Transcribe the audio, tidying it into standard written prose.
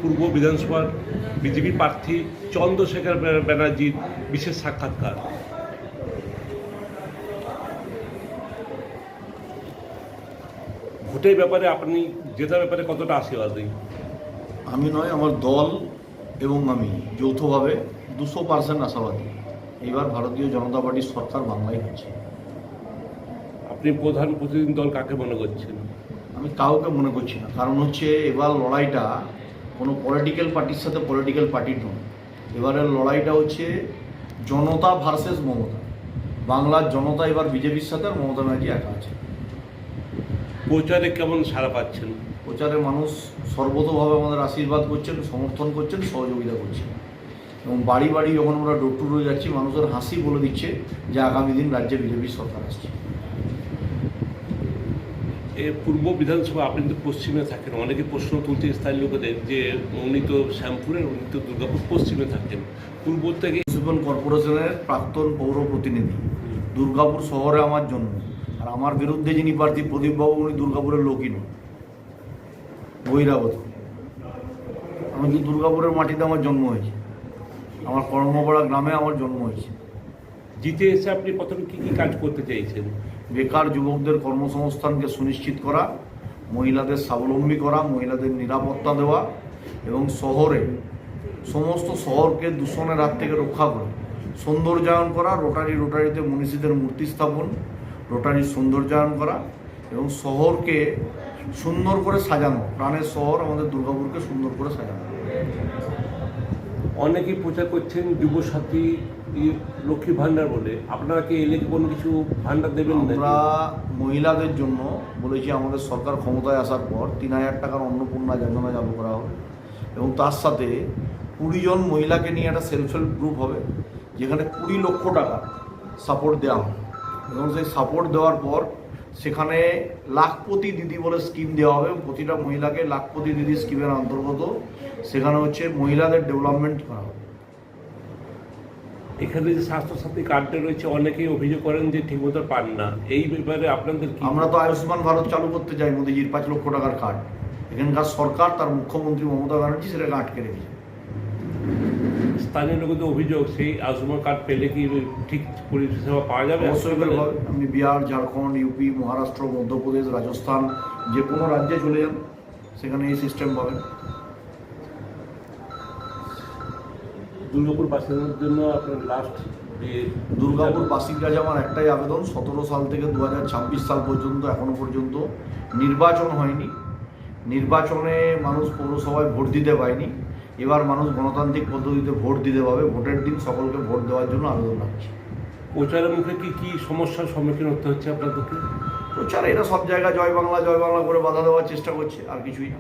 পূর্ব বিধানসভার বিজেপি প্রার্থী চন্দ্রশেখর ব্যানার্জির বিশেষ সাক্ষাৎকার। ভোটের ব্যাপারে আপনি জেতার ব্যাপারে কতটা আশীর্বাদী? আমি নয়, আমার দল এবং আমি যৌথভাবে 200% আশাবাদী। এবার ভারতীয় জনতা পার্টির সরকার বাংলায় হচ্ছে। আপনি প্রধান প্রতিনিধি দল কাকে মনে করছেন? আমি কাউকে মনে করছি না, কারণ হচ্ছে এবার লড়াইটা কোনো পলিটিক্যাল পার্টির সাথে পলিটিক্যাল পার্টির নয়। এবারের লড়াইটা হচ্ছে জনতা ভার্সেস মমতা। বাংলার জনতা এবার বিজেপির সাথে, আর মমতা ব্যানার্জি একা আছে। প্রচারে কেমন সাড়া পাচ্ছেন? প্রচারে মানুষ সর্বতোভাবে আমাদের আশীর্বাদ করছেন, সমর্থন করছেন, সহযোগিতা করছেন, এবং বাড়ি বাড়ি যখন আমরা ডোর টু ডোর যাচ্ছি, মানুষের হাসি বলে দিচ্ছে যে আগামী দিন রাজ্যে বিজেপির সরকার আসছে। পূর্ব বিধানসভা, আপনি তো পশ্চিমে থাকেন, অনেকে প্রশ্ন তুলছে স্থানীয় লোকেদের যে উনি তো শ্যামপুরের, উনি তো দুর্গাপুর পশ্চিমে থাকেন, পূর্ব থেকে। মিউনিসিপ্যাল কর্পোরেশনের প্রাক্তন পৌর প্রতিনিধি, দুর্গাপুর শহরে আমার জন্ম, আর আমার বিরুদ্ধে যিনি প্রার্থী প্রদীপবাবু, উনি দুর্গাপুরের লোকই নয়, বহিরাগত। আমি তো দুর্গাপুরের মাটিতে আমার জন্ম হয়েছে, আমার কর্মপাড়া গ্রামে আমার জন্ম হয়েছে। জিতে এসে আপনি প্রথমে কী কী কাজ করতে চাইছেন? বেকার যুবকদের কর্মসংস্থানকে সুনিশ্চিত করা, মহিলাদের স্বাবলম্বী করা, মহিলাদের নিরাপত্তা দেওয়া, এবং শহরে সমস্ত শহরকে দূষণের হাত থেকে রক্ষা করা, সৌন্দর্যায়ন করা, রোটারিতে মনীষীদের মূর্তি স্থাপন, রোটারির সৌন্দর্যায়ন করা, এবং শহরকে সুন্দর করে সাজানো। প্রাণের শহর আমাদের দুর্গাপুরকে সুন্দর করে সাজানো। অনেকেই প্রচার করছেন যুবসাথী, লক্ষ্মী ভাণ্ডার বলে, আপনারা কি এলে কোনো কিছু ভাণ্ডার দেবেন? আমরা মহিলাদের জন্য বলেছি, আমাদের সরকার ক্ষমতায় আসার পর 3000 টাকার অন্নপূর্ণা যোজনা চালু করা হবে, এবং তার সাথে 20 জন মহিলাকে নিয়ে একটা সেলফ হেল্প গ্রুপ হবে, যেখানে 20 লক্ষ টাকা সাপোর্ট দেওয়া হবে, এবং সেই সাপোর্ট দেওয়ার পর সেখানে লাখপতি দিদি বলে স্কিম দেওয়া হবে। প্রতিটা মহিলাকে লাখপতি দিদি স্কিমের অন্তর্গত সেখানে হচ্ছে মহিলাদের ডেভেলপমেন্ট করা হবে। এখানে যে স্বাস্থ্যসাথী কার্ডটা রয়েছে, অনেকেই অভিযোগ করেন যে ঠিকমতো পান না, এই ব্যাপারে আপনাদের কি? আমরা তো আয়ুষ্মান ভারত চালু করতে চাই, মোদিজির 5 লক্ষ টাকার কার্ড। এখানকার সরকার, তার মুখ্যমন্ত্রী মমতা ব্যানার্জি সেটাকে আটকে রেখেছে। স্থানীয় লোকদের অভিযোগ, সেই আয়ুষ্মান কার্ড পেলে কি ঠিক পরিষেবা পাওয়া যাবে? অবশ্যই করে পাবে। আপনি বিহার, ঝাড়খণ্ড, ইউপি, মহারাষ্ট্র, মধ্যপ্রদেশ, রাজস্থান, যে কোনো রাজ্যে চলে যান, সেখানে এই সিস্টেম পাবেন। দুর্গাপুর বাসিন্দাদের জন্য আপনার লাস্ট দুর্গাপুর বাসীর কাছে আমার একটাই আবেদন, 17 সাল থেকে 2026 সাল পর্যন্ত এখনো পর্যন্ত নির্বাচন হয়নি। নির্বাচনে মানুষ পৌরসভায় ভোট দিতে পায়নি। এবার মানুষ গণতান্ত্রিক পদ্ধতিতে ভোট দিতে পাবে। ভোটের দিন সকলকে ভোট দেওয়ার জন্য আবেদন রাখছি। প্রচারের মুখে কি সমস্যার সম্মুখীন হতে হচ্ছে আপনাদেরকে? প্রচারে এরা সব জায়গায় জয় বাংলা করে বাধা দেওয়ার চেষ্টা করছে, আর কিছুই না।